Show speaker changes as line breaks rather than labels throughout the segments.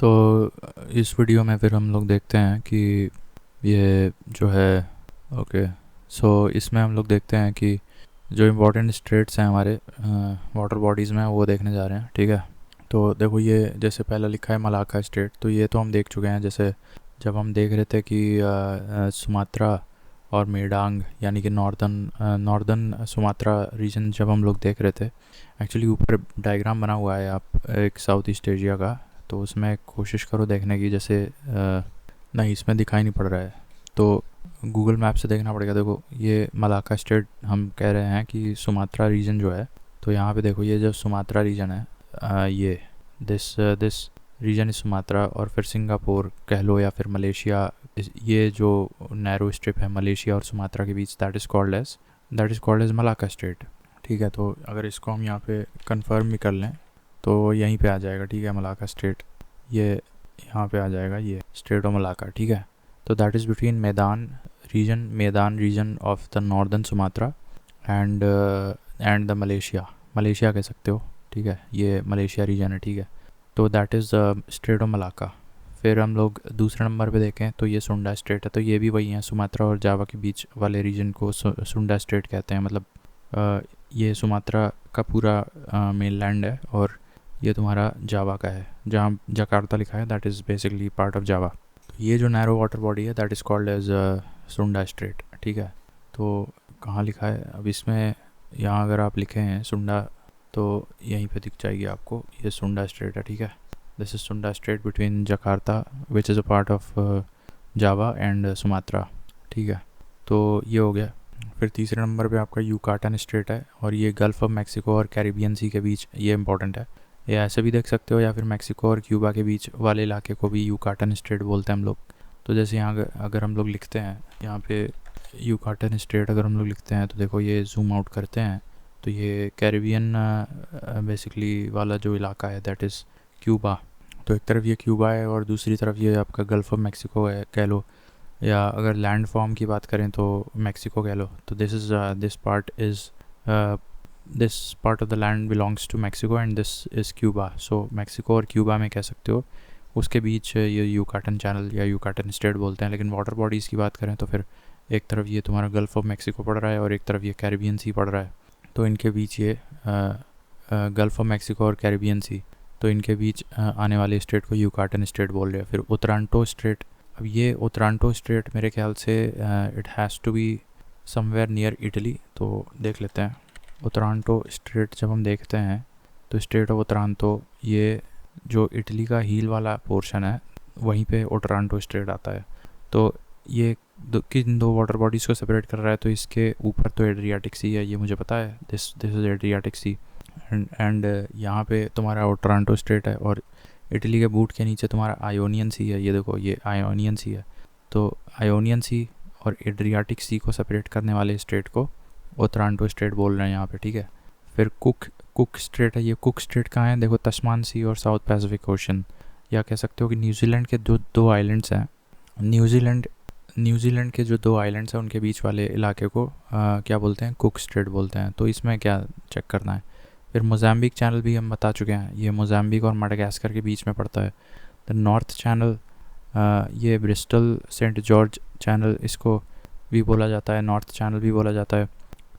तो इस वीडियो में फिर हम लोग देखते हैं कि ये जो है ओके सो इसमें हम लोग देखते हैं कि जो इम्पोर्टेंट स्ट्रेट्स हैं हमारे वाटर बॉडीज़ में वो देखने जा रहे हैं। ठीक है, तो देखो ये जैसे पहला लिखा है मलाक्का स्ट्रेट, तो ये तो हम देख चुके हैं। जैसे जब हम देख रहे थे कि सुमात्रा और मेडांग यानी कि नॉर्दर्न सुमात्रा रीजन जब हम लोग देख रहे थे, एक्चुअली ऊपर डायग्राम बना हुआ है आप एक साउथ ईस्ट एशिया का, तो उसमें कोशिश करो देखने की। जैसे नहीं, इसमें दिखाई नहीं पड़ रहा है तो गूगल मैप से देखना पड़ेगा। देखो ये मलाक्का स्टेट हम कह रहे हैं कि सुमात्रा रीजन जो है, तो यहाँ पे देखो ये जो सुमात्रा रीजन है ये दिस रीजन इज सुमात्रा, और फिर सिंगापुर कह लो या फिर मलेशिया, ये जो नैरो स्ट्रिप है मलेशिया और सुमात्रा के बीच, that is called as Malacca strait. ठीक है, तो अगर इसको हम यहाँ पे कंफर्म भी कर लें तो यहीं पे आ जाएगा। ठीक है, मलाक्का स्ट्रेट ये यहाँ पे आ जाएगा, ये स्ट्रेट ऑफ मलाक्का। ठीक है, तो that is between Medan region of the northern Sumatra and the Malaysia कह सकते हो। ठीक है, ये मलेशिया रीजन है। ठीक है, तो that is straight of Malacca. फिर हम लोग दूसरे नंबर पे देखें तो ये सुंडा स्ट्रेट है, तो ये भी वही है, सुमात्रा और जावा के बीच वाले रीजन को सुंडा स्ट्रेट कहते हैं। मतलब ये सुमात्रा का पूरा मेनलैंड है और ये तुम्हारा जावा का है, जहाँ जकार्ता लिखा है that is basically part of Java. तो ये जो नैरो वाटर बॉडी है दैट इज़ कॉल्ड एज सुंडा स्ट्रेट। ठीक है, तो कहाँ लिखा है अब इसमें, यहाँ अगर आप लिखे हैं सुंडा तो यहीं पे दिख जाएगी आपको, ये सुंडा स्ट्रेट है। ठीक है, दिस इज़ सुंडा straight between Jakarta which is a part of Java and Sumatra. ठीक है, तो ये हो गया। फिर तीसरे नंबर पे आपका यूकाटन स्ट्रेट है, और ये गल्फ़ ऑफ मैक्सिको और कैरिबियन सी के बीच ये इंपॉर्टेंट है। ये ऐसे भी देख सकते हो, या फिर मैक्सिको और क्यूबा के बीच वाले इलाके को भी यूकाटन स्ट्रेट बोलते हैं हम लोग। तो जैसे यहाँ अगर हम लोग लिखते हैं यहाँ पे यूकाटन स्ट्रेट, अगर हम लोग लिखते हैं तो देखो ये जूम आउट करते हैं तो ये कैरिबियन बेसिकली वाला जो इलाका है दैट इज़ क्यूबा। तो एक तरफ ये क्यूबा है और दूसरी तरफ ये आपका गल्फ़ ऑफ मैक्सिको है कह लो, या अगर लैंड फॉर्म की बात करें तो मैक्सिको कह लो। तो this part of the land belongs to Mexico and this is Cuba. So Mexico और क्यूबा में कह सकते हो, उसके बीच ये यूकाटन चैनल या यूकाटन स्ट्रेट बोलते हैं। लेकिन वाटर बॉडीज़ की बात करें तो फिर एक तरफ ये तुम्हारा गल्फ़ ऑफ मैक्सिको पड़ रहा है और एक तरफ ये कैरिबियन सी पड़ रहा है, तो इनके बीच ये गल्फ़ ऑफ मैक्सिको और कैरिबियन सी, तो इनके बीच आने वाले स्टेट को यूकाटन स्टेट बोल रहे हैं। फिर उतरांटो स्ट्रेट, अब ये उतरांटो स्ट्रेट मेरे ख्याल से it has to be somewhere near Italy, तो देख लेते हैं। उतरांटो स्ट्रेट जब हम देखते हैं तो स्ट्रेट ऑफ उतरांटो ये जो इटली का हील वाला पोर्शन है वहीं पे उतरांटो स्ट्रेट आता है। तो ये किन दो वाटर बॉडीज़ को सेपरेट कर रहा है, तो इसके ऊपर तो एड्रियाटिक सी है, ये मुझे पता है, this is Adriatic Sea and यहाँ पे तुम्हारा उतरांटो स्ट्रेट है, और इटली के बूट के नीचे तुम्हारा आयोनियन सी है। ये देखो ये आयोनियन सी है, तो आयोनियन सी और एड्रियाटिक सी को सेपरेट करने वाले स्ट्रेट को उतरांटो स्ट्रेट बोल रहे हैं यहाँ पे। ठीक है, फिर कुक स्ट्रेट है। ये कुक स्ट्रेट कहाँ है, देखो तस्मान सी और साउथ पैसिफिक ओशन, या कह सकते हो कि न्यूजीलैंड के जो दो आइलैंड्स हैं, न्यूजीलैंड के जो दो आइलैंड्स हैं उनके बीच वाले इलाके को क्या बोलते हैं, कुक स्ट्रेट बोलते हैं। तो इसमें क्या चेक करना है। फिर मोज़ाम्बिक चैनल भी हम बता चुके हैं, ये मोज़ाम्बिक और मडागास्कर के बीच में पड़ता है। द नॉर्थ चैनल, ये ब्रिस्टल सेंट जॉर्ज चैनल इसको भी बोला जाता है, नॉर्थ चैनल भी बोला जाता है,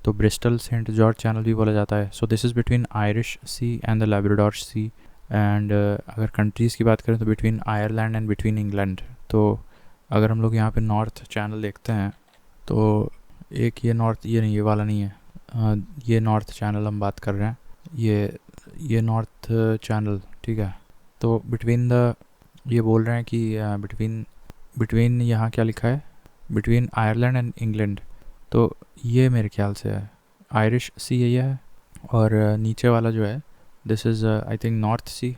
तो ब्रिस्टल सेंट जॉर्ज चैनल भी बोला जाता है। So this is between Irish Sea and the Labrador Sea, and अगर कंट्रीज़ की बात करें तो between Ireland and between England. तो अगर हम लोग यहाँ पे नॉर्थ चैनल देखते हैं तो एक ये नॉर्थ, ये नहीं, ये वाला नहीं है, ये नॉर्थ चैनल हम बात कर रहे हैं, ये नॉर्थ चैनल। ठीक है, तो बिटवीन द, ये बोल रहे हैं कि बिटवीन यहाँ क्या लिखा है, बिटवीन आयरलैंड एंड इंग्लैंड, तो ये मेरे ख्याल से है आयरिश सी ये है, और नीचे वाला जो है this is I think North Sea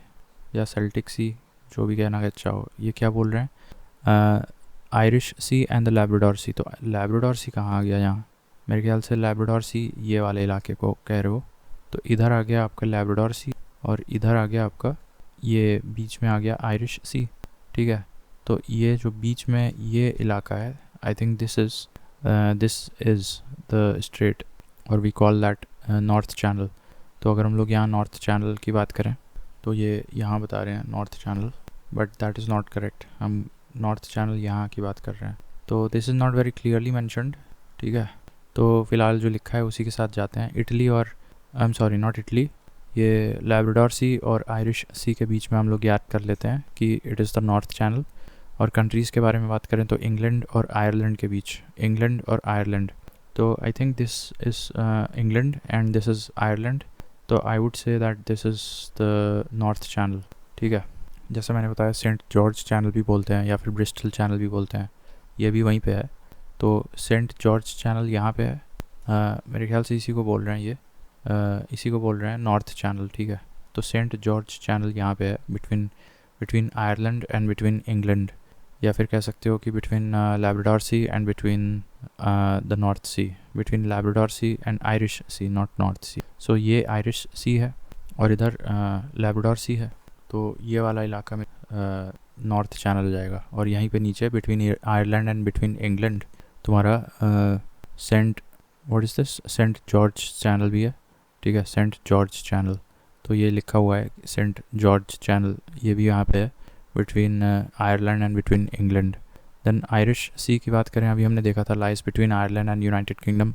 या सेल्टिक सी, जो भी कहना अच्छा हो। ये क्या बोल रहे हैं, Irish Sea and the Labrador Sea. तो लैब्राडोर सी कहाँ आ गया यहाँ, मेरे ख्याल से लैब्राडोर सी ये वाले इलाके को कह रहे हो। तो इधर आ गया आपका लैब्राडोर सी और इधर आ गया आपका, ये बीच में आ गया आयरिश सी। ठीक है, तो ये जो बीच में ये इलाका है, I think this is the strait और we call that North Channel. तो अगर हम लोग यहाँ नॉर्थ चैनल की बात करें तो ये यहाँ बता रहे हैं north channel, but that is not correct, हम नॉर्थ चैनल यहाँ की बात कर रहे हैं। तो this is not very clearly mentioned, ठीक है। तो फ़िलहाल जो लिखा है उसी के साथ जाते हैं। इटली और I am sorry not Italy, ये लैब्राडोर सी और आयरिश सी के बीच में हम लोग याद कर लेते हैं कि it is the North channel. और कंट्रीज़ के बारे में बात करें तो इंग्लैंड और आयरलैंड के बीच, इंग्लैंड और आयरलैंड, तो I think this is England and this is Ireland, तो I would say that this is the North Channel, ठीक है। जैसे मैंने बताया सेंट जॉर्ज चैनल भी बोलते हैं या फिर ब्रिस्टल चैनल भी बोलते हैं, ये भी वहीं पे है। तो सेंट जॉर्ज चैनल यहाँ पे है, मेरे ख्याल से इसी को बोल रहे हैं ये, इसी को बोल रहे हैं नॉर्थ चैनल, ठीक है। तो सेंट जॉर्ज चैनल यहाँ पे है between Ireland and between England, या फिर कह सकते हो कि between Labrador Sea and between the North Sea, between Labrador Sea and Irish Sea, not North Sea. So ये आयरिश सी है और इधर लैब्राडोर सी है, तो ये वाला इलाका में नॉर्थ चैनल हो जाएगा। और यहीं पे नीचे between Ireland and between England तुम्हारा Saint what is this Saint George Channel भी है, ठीक है, सेंट जॉर्ज चैनल। तो ये लिखा हुआ है सेंट जॉर्ज चैनल, ये भी यहाँ पे है between Ireland and between England. Then Irish Sea की बात करें, अभी हमने देखा था lies between Ireland and United Kingdom.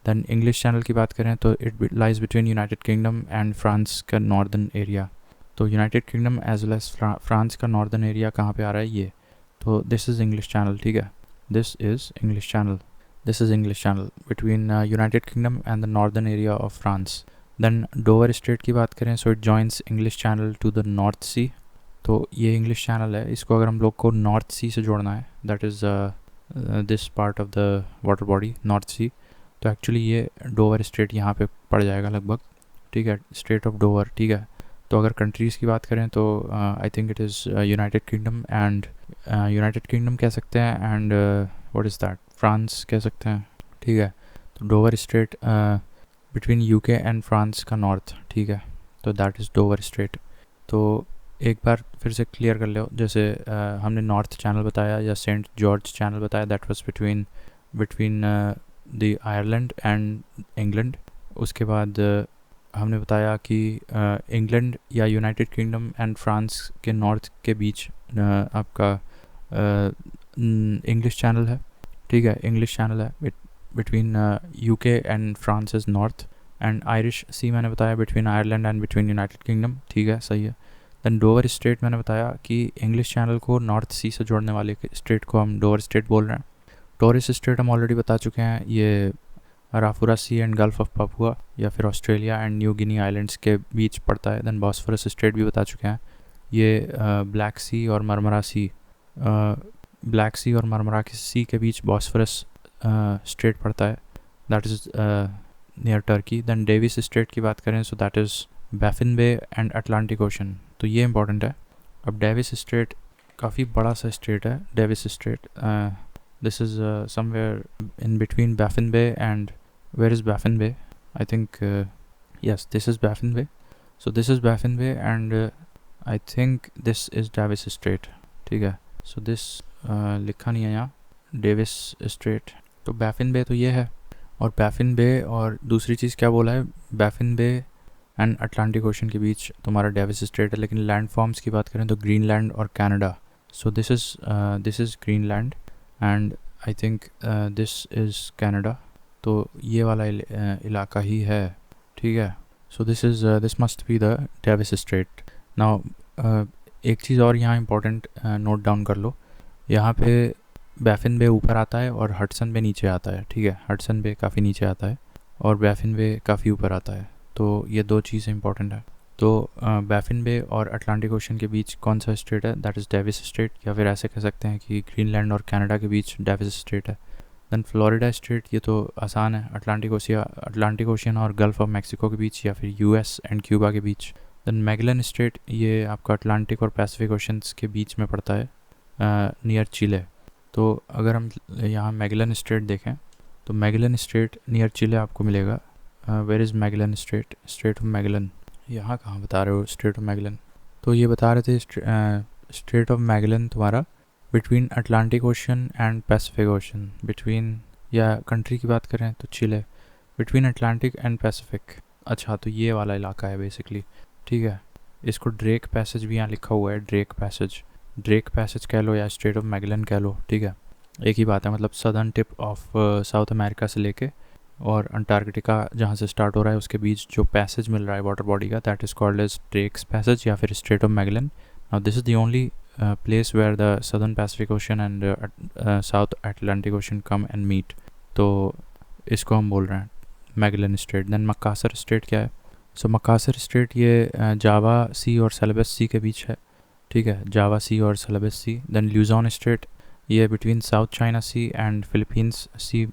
Then English Channel की बात करें तो it lies between United Kingdom and France का नॉर्दर्न एरिया। तो United Kingdom as well as France का नॉर्दर्न एरिया कहाँ पे आ रहा है ये, तो दिस इज़ इंग्लिश चैनल, ठीक है, this is English Channel, this is English Channel between United Kingdom and the northern area of France. Then Dover strait की बात करें, so it joins English Channel to the North Sea. तो ये English Channel है, इसको अगर हम लोग को नॉर्थ सी से जोड़ना है, that is this part of the water body North Sea, तो एक्चुअली ये डोवर स्ट्रेट यहाँ पे पड़ जाएगा लगभग, ठीक है, स्ट्रेट ऑफ डोवर, ठीक है। तो अगर कंट्रीज़ की बात करें तो I think it is United Kingdom and United kingdom कह सकते हैं and what is that France कह सकते हैं, ठीक है। तो Dover straight between UK and France का नॉर्थ, ठीक है, तो दैट इज़ डोवर स्ट्रेट। तो एक बार फिर से क्लियर कर लो, जैसे हमने नॉर्थ चैनल बताया या सेंट जॉर्ज चैनल बताया, that was between the Ireland and England. उसके बाद हमने बताया कि इंग्लैंड या यूनाइटेड किंगडम एंड फ्रांस के नॉर्थ के बीच आपका इंग्लिश चैनल है, ठीक है, इंग्लिश चैनल है between UK and France is north. And Irish Sea मैंने बताया between Ireland and between United Kingdom, ठीक है, सही है। देन डोवर स्ट्रेट मैंने बताया कि इंग्लिश चैनल को नॉर्थ सी से जोड़ने वाले स्ट्रेट को हम डोवर स्ट्रेट बोल रहे हैं। टोरस स्ट्रेट हम ऑलरेडी बता चुके हैं, ये राफुरा सी एंड गल्फ ऑफ पापुआ या फिर Australia and New Guinea islands के बीच पड़ता है। देन बॉस्फोरस स्ट्रेट भी बता चुके हैं, ये ब्लैक सी और मरमरा सी, ब्लैक सी और मरमरा सी के बीच बॉस्फोरस स्ट्रेट पड़ता है, that is near Turkey. Then Davis strait की बात करें so that is Baffin Bay and Atlantic Ocean, तो ये इंपॉर्टेंट है। अब डेविस स्ट्रेट काफ़ी बड़ा सा स्ट्रेट है, Davis strait, this is somewhere in between Baffin Bay and where is Baffin Bay, I think yes this is Baffin Bay, so this is Baffin Bay and I think this is Davis Strait, ठीक है। so this लिखा नहीं है यहाँ Davis Strait, तो Baffin बे तो ये है। और बैफिन बे और दूसरी चीज़ क्या बोला है, Baffin Bay and Atlantic Ocean के बीच तुम्हारा डेविस स्ट्रेट है। लेकिन लैंड फॉर्म्स की बात करें तो ग्रीनलैंड और Canada, so this is Greenland and I think this is Canada, तो ये वाला इलाका ही है, ठीक है। So this must be the Davis Strait. Now एक चीज़ और यहाँ इंपॉर्टेंट नोट डाउन कर लो, यहाँ पे बैफिन बे ऊपर आता है और हडसन बे नीचे आता है, ठीक है, हडसन बे काफ़ी नीचे आता है और बैफिन बे काफ़ी ऊपर आता है, तो ये दो चीज़ें इंपॉर्टेंट है। तो बैफिन बे और अटलांटिक ओशन के बीच कौन सा स्ट्रेट है, दैट इज़ डेविस स्ट्रेट, या फिर ऐसे कह सकते हैं कि ग्रीनलैंड और कनाडा के बीच डेविस स्ट्रेट है। देन फ्लोरिडा स्ट्रेट, ये तो आसान है, अटलांटिक ओशन और गल्फ ऑफ मैक्सिको के बीच या फिर यूएस एंड क्यूबा के बीच। देन मैगलन स्ट्रेट, ये आपका अटलांटिक और पैसिफिक ओशंस के बीच में पड़ता है नियर चिले। तो अगर हम यहाँ मैगलन स्ट्रेट देखें तो मैगलन स्ट्रेट नियर चिले आपको मिलेगा। Where is Magellan strait, strait of Magellan, यहाँ कहाँ बता रहे हो स्ट्रेट ऑफ मैगलन, तो ये बता रहे थे स्ट्रेट ऑफ मैगलन तुम्हारा between Atlantic ocean and Pacific ocean, between, या कंट्री की बात करें तो चिले, बिटवीन अटलांटिक एंड पैसिफिक। अच्छा, तो ये वाला इलाका है बेसिकली, ठीक है। इसको ड्रेक पैसेज भी यहाँ लिखा हुआ है, ड्रेक पैसेज, ड्रेक पैसेज कह लो या स्ट्रेट ऑफ मैगलन कह लो, ठीक है, एक ही बात है। मतलब southern tip of south America से लेके और अंटार्कटिका जहाँ से स्टार्ट हो रहा है उसके बीच जो पैसेज मिल रहा है वाटर बॉडी का, that is called as Drake's passage या फिर strait of Magellan. Now this is the only place where the southern Pacific Ocean and South Atlantic Ocean come and meet. तो इसको हम बोल रहे हैं Magellan strait. Then Makassar strait क्या है? सो मकासर स्ट्रेट ये जावा सी और सेलेबस सी के बीच है, ठीक है, जावा सी और Celebes Sea. Then Luzon strait ये between South China Sea and Philippines Sea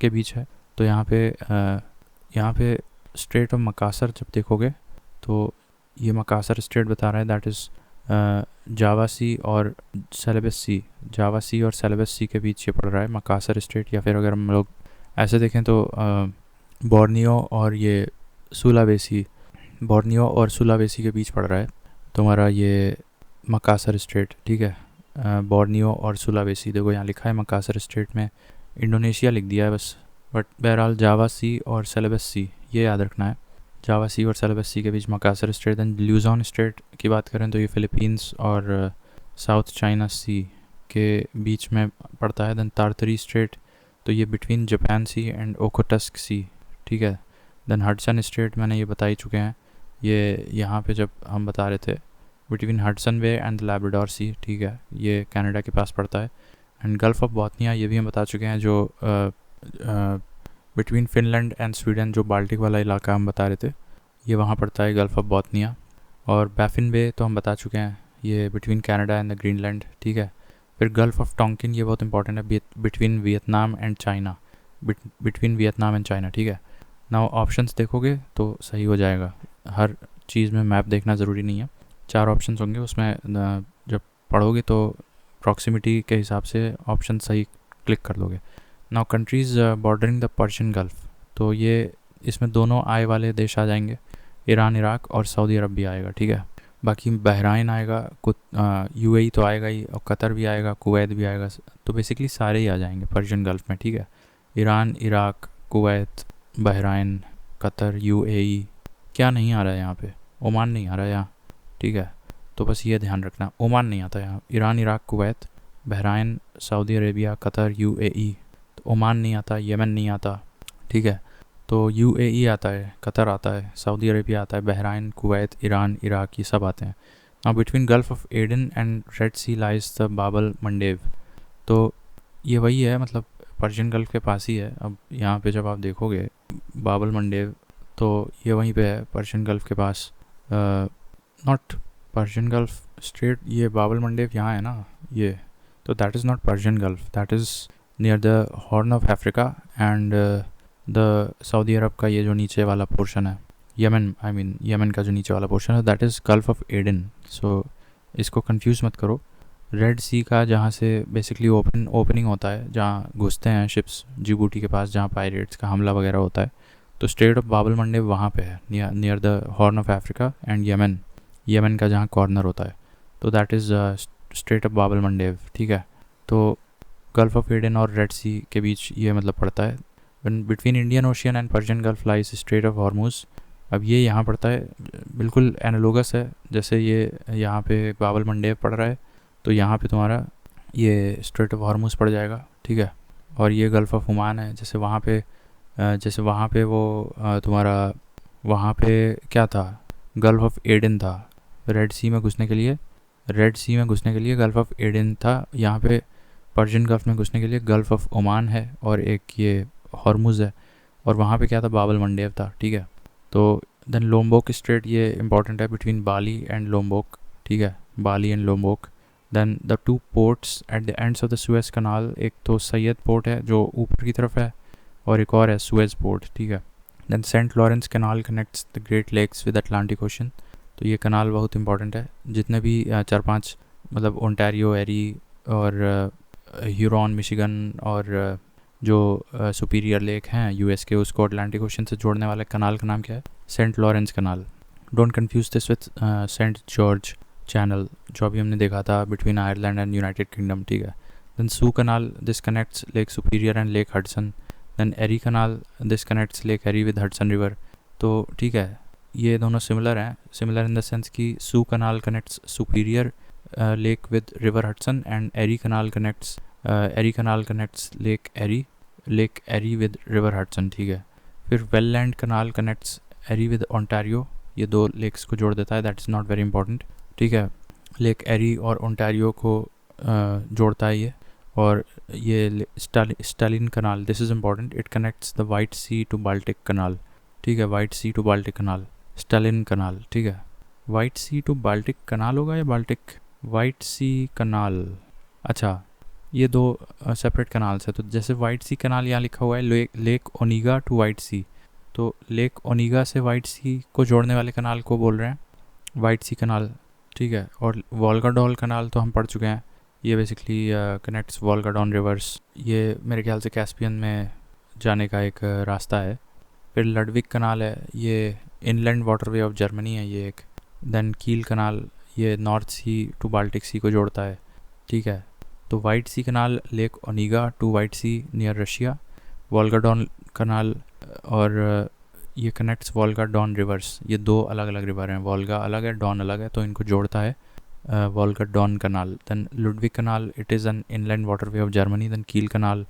के बीच है। तो यहाँ पे स्ट्रेट ऑफ मकासर जब देखोगे तो ये मकासर स्ट्रेट बता रहा है दैट इज़ जावा सी और सेलेबस सी, जावा सी और सेलेबस सी के बीच ये पड़ रहा है मकासर स्ट्रेट। या फिर अगर हम लोग ऐसे देखें तो बोर्नियो और ये सुलावेसी, बोर्नियो और सुलावेसी के बीच पड़ रहा है तुम्हारा ये मकासर स्ट्रेट, ठीक है। बोर्नियो और सुलावेसी, देखो यहाँ लिखा है मकासर स्ट्रेट में इंडोनेशिया लिख दिया है बस, बट बहरहाल जावा सी और सेलेबस सी ये याद रखना है, जावा सी और सेलेबस सी के बीच मकासर स्ट्रेट। दैन ल्यूजॉन स्ट्रेट की बात करें तो ये फिलीपींस और साउथ चाइना सी के बीच में पड़ता है। दैन तारतरी स्ट्रेट तो ये between Japan Sea and Okhotsk Sea, ठीक है। दैन हडसन स्ट्रेट मैंने ये बता ही चुके हैं, ये यहाँ पे जब हम बता रहे थे between Hudson Bay and Labrador Sea, ठीक है, ये कनाडा के पास पड़ता है। एंड गल्फ़ ऑफ बॉथनिया ये भी हम बता चुके हैं, जो बिटवीन फिनलैंड एंड स्वीडन, जो बाल्टिक वाला इलाका हम बता रहे थे, ये वहाँ पड़ता है गल्फ़ ऑफ बॉथनिया। और बैफिन बे तो हम बता चुके हैं, ये between Canada and the Greenland, ठीक है। फिर गल्फ़ ऑफ टोंकिन ये बहुत इंपॉर्टेंट है, between Vietnam and China, between Vietnam and China, ठीक है। नाउ ऑप्शंस देखोगे तो सही हो जाएगा, हर चीज़ में मैप देखना ज़रूरी नहीं है, 4 ऑप्शंस होंगे उसमें, जब पढ़ोगे तो प्रॉक्सिमिटी के हिसाब से ऑप्शन सही क्लिक कर लोगे। Now countries bordering the Persian gulf, तो ये इसमें दोनों आय वाले देश आ जाएंगे, ईरान, इराक और सऊदी अरब भी आएगा, ठीक है। बाकी बहराइन आएगा, कुछ यूएई तो आएगा ही, और कतर भी आएगा, कुवैत भी आएगा, तो बेसिकली सारे ही आ जाएंगे पर्शियन गल्फ़ में, ठीक है। Iran, Iraq, Kuwait, Bahrain, Qatar, UAE, क्या नहीं आ रहा है यहाँ पे? ओमान नहीं आ रहा है यहाँ, ठीक है। तो बस ये ध्यान रखना, ओमान नहीं आता यहाँ, Iran, Iraq, Kuwait, Bahrain, Saudi Arabia, Qatar, UAE. तो ओमान नहीं आता, यमन नहीं आता, ठीक है। तो यूएई आता है, कतर आता है, सऊदी अरेबिया आता है, बहराइन, कुवैत, ईरान, इराक, ये सब आते हैं। Now between Gulf of Aden and Red Sea lies the Bab el Mandeb, तो ये वही है, मतलब पर्शियन गल्फ़ के पास ही है। अब यहाँ पे जब आप देखोगे बाबल मंडेव, तो ये वहीं पे है पर्शियन गल्फ़ के पास, नॉट पर्शियन गल्फ़ स्ट्रेट, ये बाबल मंडेव यहाँ है ना ये, तो that is not Persian Gulf, that is near the Horn of Africa and the Saudi Arab का ये जो नीचे वाला पोर्शन है, यमन, आई मीन यमन का जो नीचे वाला पोर्शन है, that is Gulf of Aden. So इसको कंफ्यूज मत करो। रेड सी का जहाँ से बेसिकली ओपनिंग होता है, जहाँ घुसते हैं शिप्स जिबूटी के पास, जहाँ पायरेट्स का हमला वगैरह होता है, तो स्ट्रेट ऑफ बाबल मंडेव वहाँ पे है, near the Horn of Africa and Yemen का जहाँ कॉर्नर होता है, तो दैट इज़ स्ट्रेट ऑफ बाबल मंडेव, ठीक है। तो गल्फ़ ऑफ एडन और रेड सी के बीच ये मतलब पड़ता है। Between Indian ocean and Persian gulf lies straight of Hormuz, अब ये यहाँ पड़ता है, बिल्कुल एनालोगस है, जैसे ये यहाँ पे बाबल मंडेव पड़ रहा है, तो यहाँ पे तुम्हारा ये स्ट्रेट ऑफ हॉर्मुज़ पड़ जाएगा, ठीक है। और ये गल्फ़ ऑफ ओमान है, जैसे वहाँ पे वो तुम्हारा वहाँ पे क्या था, गल्फ़ ऑफ एडन था, रेड सी में घुसने के लिए गल्फ़ ऑफ एडन था, यहाँ पे पर्शियन गल्फ़ में घुसने के लिए गल्फ़ ऑफ ओमान है, और एक ये हॉर्मुज़ है, और वहाँ पे क्या था, बाबल मंडेव था, ठीक है। तो देन लोम्बोक स्ट्रेट ये इंपॉर्टेंट है, बिटवीन बाली एंड लोम्बोक, ठीक है, Bali and Lombok. Then the 2 ports at the ends of the Suez canal, एक तो सैयद पोर्ट है जो ऊपर की तरफ है, और एक और है सुएज़ पोर्ट, ठीक है। Then Saint Lawrence canal connects the Great Lakes with Atlantic Ocean, तो ये कनाल बहुत इंपॉर्टेंट है। जितने भी 4-5 मतलब ओंटारियो, एरी और ह्यूरॉन, मिशिगन और जो सुपीरियर लेक हैं यूएस के, उसको अटलांटिक ओशन से जोड़ने वाले कनाल का नाम क्या है? Saint Lawrence canal. Don't confuse this with Saint George channel, जो अभी हमने देखा था between Ireland and United Kingdom, ठीक है। Then Soo canal, this connects lake Superior and Lake Hudson. Then Erie canal, this connects lake Erie with Hudson River. तो ठीक है, ये दोनों सिमिलर हैं, सिमिलर इन द सेंस कि Soo canal connects Superior lake with river Hudson, and Erie Canal connects Lake Erie with river Hudson, ठीक है. फिर Welland Canal connects Erie with Ontario, ये दो लेक्स को जोड़ देता है. That is not very important, ठीक है. लेक एरी और ओंटारियो को जोड़ता है ये. और ये Stalin canal, this is important, it connects the White Sea to Baltic canal, ठीक है. White Sea to Baltic canal, Stalin canal, ठीक है. White Sea to Baltic canal होगा या बाल्टिक, वाइट सी कनाल, अच्छा ये दो सेपरेट कनाल्स है. तो जैसे वाइट सी कनाल यहाँ लिखा हुआ है, लेक ओनिगा टू वाइट सी, तो लेक ओनिगा से वाइट सी को जोड़ने वाले कनाल को बोल रहे हैं वाइट सी कनाल, ठीक है. और वोल्गा-डॉन कनाल तो हम पढ़ चुके हैं, ये बेसिकली कनेक्ट्स वोल्गा-डॉन रिवर्स, ये मेरे ख्याल से कैस्पियन में जाने का एक रास्ता है. फिर लडविग कनाल है, ये इनलैंड वाटरवे ऑफ जर्मनी है ये एक. देन कील कनाल, ये North Sea to Baltic Sea को जोड़ता है, ठीक है. तो White Sea canal lake Onega to White Sea near Russia. Volga Don canal और ये कनेक्ट्स वोल्गा-डॉन रिवर्स, ये दो अलग अलग रिवर हैं, वोल्गा अलग है, डॉन अलग है, तो इनको जोड़ता है Volga Don canal. Then Ludwig canal, it is an inland waterway of Germany. Then Kiel canal,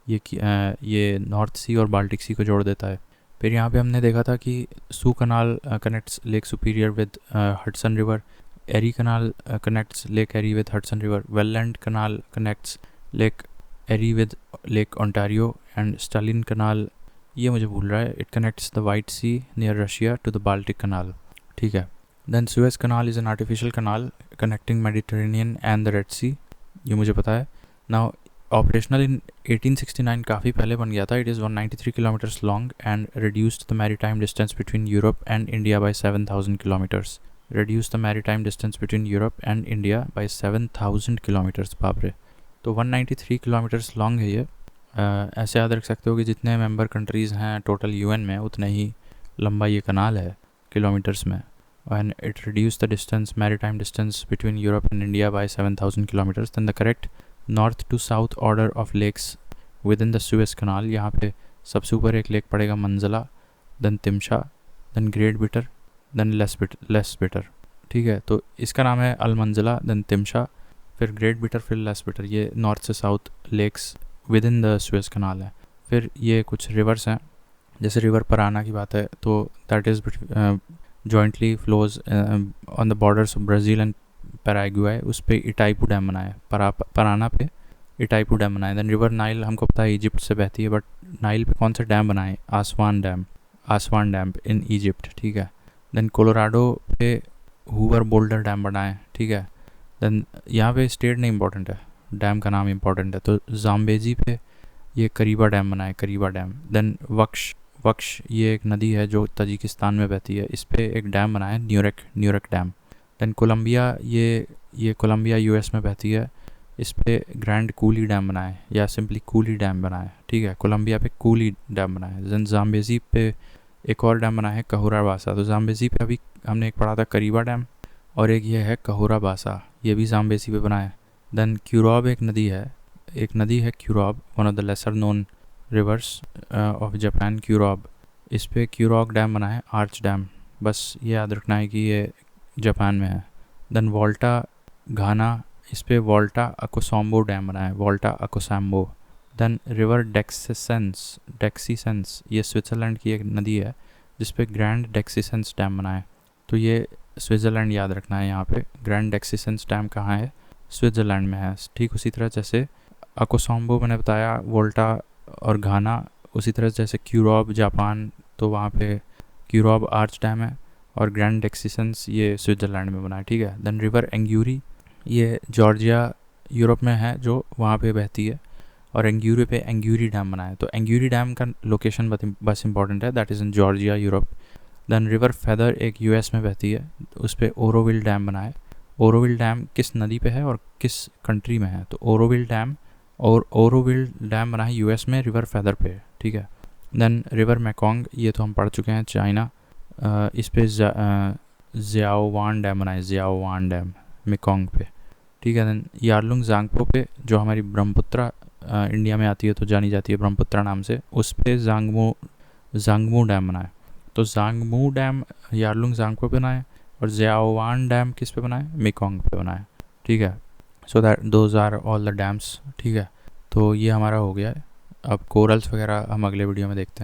ये नॉर्थ सी और बाल्टिक सी को जोड़ देता है. फिर यहाँ पे हमने देखा था कि Soo canal connects lake Superior with Hudson river. Erie canal connects lake Erie with Hudson river. Welland canal connects lake Erie with lake Ontario. And Stalin canal, ये मुझे भूल रहा है, it connects the White Sea near Russia to the Baltic canal, ठीक है. Then Suez canal is an artificial canal connecting Mediterranean and the Red Sea, ये मुझे पता है. नाउ ऑपरेशनल इन 1869, काफ़ी पहले बन गया था. It is 193 kilometres long and reduced the maritime distance between Europe and India by 7,000 kilometres. Reduce the maritime distance between Europe and India by 7,000 kilometres, बाप रे. तो 193 किलोमीटर्स लॉन्ग है ये. ऐसे याद रख सकते हो कि जितने मेंबर कंट्रीज़ हैं टोटल यूएन में, उतने ही लंबा ये कनाल है किलोमीटर्स में. And it reduce the distance, maritime distance between Europe and India by 7,000 kilometres. Then the correct north to south order of lakes with in the Suez canal, यहाँ पे सबसे ऊपर एक लेक पड़ेगा Manzala, then Timsah, then Great Bitter, then Less Bitter, ठीक है. तो इसका नाम है अलमंजला, देन तिमशा, फिर ग्रेट बिटर, फिर लेस बिटर. ये नॉर्थ से south lakes with in the Suez canal है. फिर ये कुछ रिवर्स हैं, जैसे रिवर पराना की बात है तो that is jointly flows on the borders of Brazil and Paraguay. उस पर इटाइपू डैम बना है, पराना पे इटाइपू डैम बना है. देन रिवर नाइल, हमको पता है इजिप्ट से बहती है, बट नाइल पे कौन सा डैम बना है, आसवान डैम इन इजिप्ट, ठीक है. देन कोलोराडो पे हूवर बोल्डर डैम बना है, ठीक है. देन यहाँ पे स्टेट नहीं इंपॉर्टेंट है, डैम का नाम इंपॉर्टेंट है. तो जाम्बेजी पे ये करीबा डैम बना है, करीबा डैम. देन वक्श ये एक नदी है जो ताजिकिस्तान में बहती है, इस पर एक डैम बना है, न्यूरेक डैम. देन कोलंबिया, ये कोलंबिया यूएस में बहती है, इस पर ग्रैंड कूली डैम बना है या सिंपली कूली डैम बना है, ठीक है. कोलंबिया पे कूली डैम बना है. देन जाम्बेजी पे एक और डैम बना है, कहूरा बासा. तो जाम्बेजी पे अभी हमने एक पढ़ा था करीबा डैम, और एक ये है कहूरा बासा, ये भी जाम्बेजी पे बना है. देन क्यूरॉब एक नदी है Kurobe, one of the lesser known rivers of Japan, Kurobe. इस पे क्यूरॉक डैम बना है, आर्च डैम. बस ये याद रखना है कि ये जापान में है. देन वोल्टा घाना, इस पे वोल्टा अकोसाम्बो डैम बना है, वोल्टा अकोसाम्बो. देन रिवर डेक्सीसेंस, ये स्विट्ज़रलैंड की एक नदी है जिस पे ग्रैंड डेक्सीसेंस डैम बना है. तो ये स्विट्ज़रलैंड याद रखना है, यहाँ पे ग्रैंड डेक्सीसेंस डैम कहाँ है, स्विट्ज़रलैंड में है. ठीक उसी तरह जैसे अकोसाम्बो मैंने बताया, वोल्टा और घाना, उसी तरह जैसे क्यूरॉब जापान, तो वहाँ पे क्यूरॉब आर्च डैम है, और ग्रैंड डेक्सीसेंस ये स्विट्ज़रलैंड में बना है, ठीक है. देन रिवर एंग्यूरी, ये जॉर्जिया यूरोप में है जो वहाँ पे बहती है, और एंग्यूरी पे एंग्यूरी डैम बना है. तो एंग्यूरी डैम का लोकेशन बस इंपॉर्टेंट है, that is in Georgia Europe. Then river Feather एक यूएस में बहती है, उस पर ओरोविल डैम बना है. ओरोविल डैम किस नदी पे है और किस कंट्री में है, तो ओरोविल डैम बना है यूएस में, रिवर फेदर पे, ठीक है. देन रिवर मैकोंग, ये तो हम पढ़ चुके हैं, चाइना. इस पे ज़ियाओवान डैम बना है, ज़ियाओवान डैम मेकोंग पे, ठीक है. देन यारलुंग जांगपो पे, जो हमारी ब्रह्मपुत्रा इंडिया में आती है तो जानी जाती है ब्रह्मपुत्रा नाम से, उस पे जांगमू डैम बना है. तो जांगमू डैम यारलुंग जांगपो पे बना है, और ज़ियाओवान डैम किस पे बना है, मेकोंग पे बना है, ठीक है। So that those are all the dams. ठीक है, तो ये हमारा हो गया है। अब कोरल्स वगैरह हम अगले वीडियो में देखते हैं।